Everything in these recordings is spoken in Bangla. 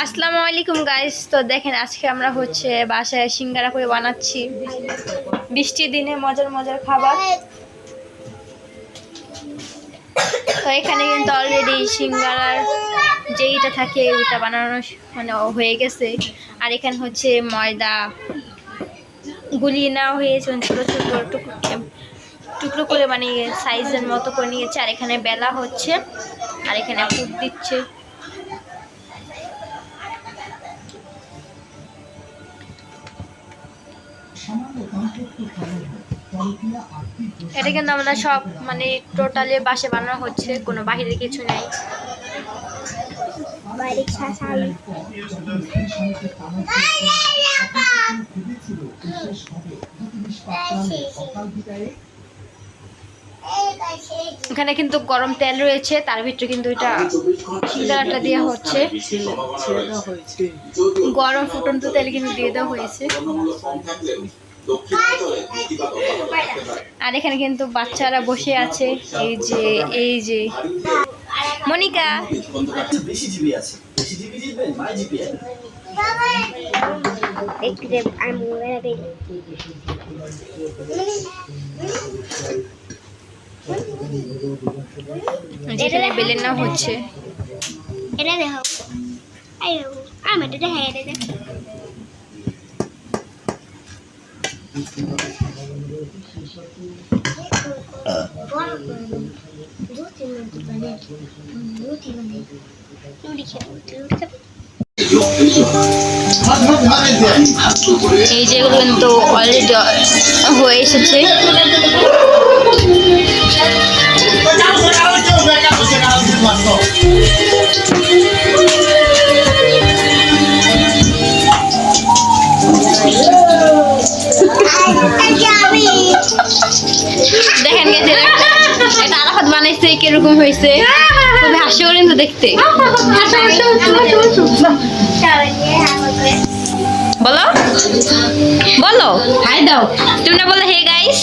আসসালামু আলাইকুম গাইস। তো দেখেন আজকে আমরা হচ্ছে বাসায় সিঙ্গারা করে বানাচ্ছি বৃষ্টির দিনে মজার মজার খাবার। তো এখানে কিন্তু অলরেডি সিঙ্গারার যেইটা থাকে ওইটা বানানো মানে হয়ে গেছে। আর এখানে হচ্ছে ময়দা গুলিয়ে নেওয়া হয়েছে, ছোটো ছোটো টুকরো করে মানে সাইজের মতো করে নিয়েছে। আর এখানে বেলা হচ্ছে আর এখানে পুর দিচ্ছে। এটা কিন্তু আমরা সব মানে টোটালি বাসে বানানো হচ্ছে, কোনো বাহিরের কিছু নেই। এখানে কিন্তু গরম তেল রয়েছে, তার ভিতরে কিন্তু এটা সিঙ্গারাটা দেওয়া হচ্ছে। গরম ফুটন্ত তেল কিন্তু দিয়ে দেওয়া হয়েছে। আর এখানে কিন্তু বাচ্চারা বসে আছে, এই যে মনিকা। এখানে বেলে নেওয়া হচ্ছে। এটা দেখো, আমি এটা দেখাই, এটা দেখো। এই যেগুলো কিন্তু অলরেডি হয়ে এসেছে। দেখেন গেছে এটা আরাফাত বানাইছে, কিরকম হয়েছে খুবই হাস্যকর কিন্তু দেখতে। বলো বলো হাই দাও, তুমি না বলো হে গাইস,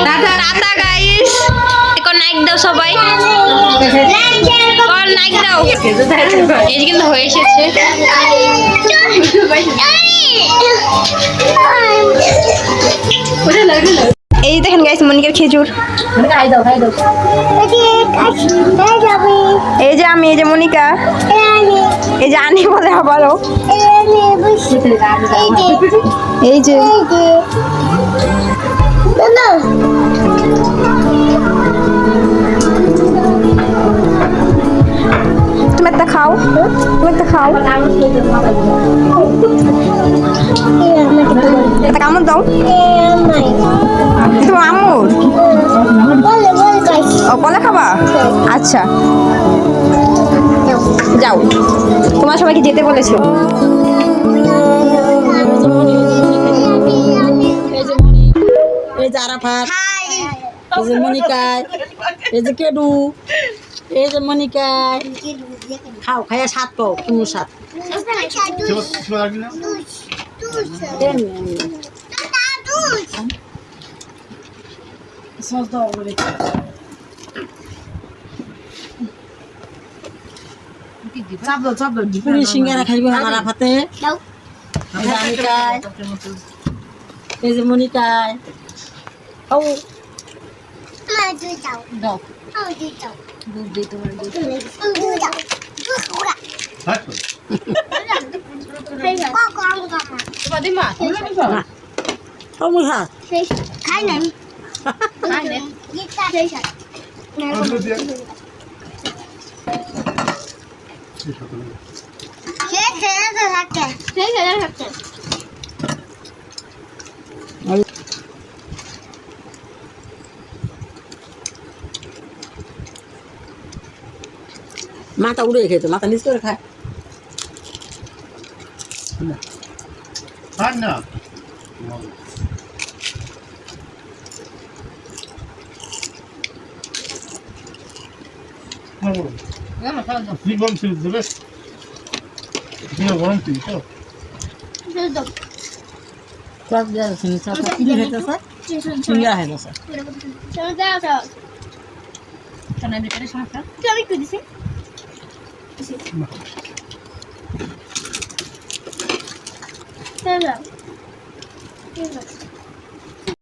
টাটা গাইস। এখন নাইক দাও সবাই, নাইক দাও। এই যে কিন্তু হয়ে এসেছে। এই দেখেন গাইস মনিকার খেজুর। এই যে আমি, এই যে মনিকা, এই যে আনি বলে আবারও, এই যে তুমি একটা খাও, তুমি একটা খাও, একটা কামড় দাও। তোমার আম্মুর ও কলা খাবা? আচ্ছা যাও, তোমার সবাইকে যেতে বলেছো। এই যে আরাফাত, এই যে মনিকায়, এই যে কেডু, এই যে মনিকায়। খাও, খাইয়া সাত পাও, কোনো সাত। পুরি সিঙ্গারা খাইব আরাফাতে, এই যে মনিকায়। ও দাও দুধ দিই তোমার, খাই নাই মাথা উড়ে খেতো, মাথা নিচ করে খায় না। গরম ছিল দেবে, গরম ছিল তো সিঙ্গারা খাইতেছে। আমি চলো ঠিক আছে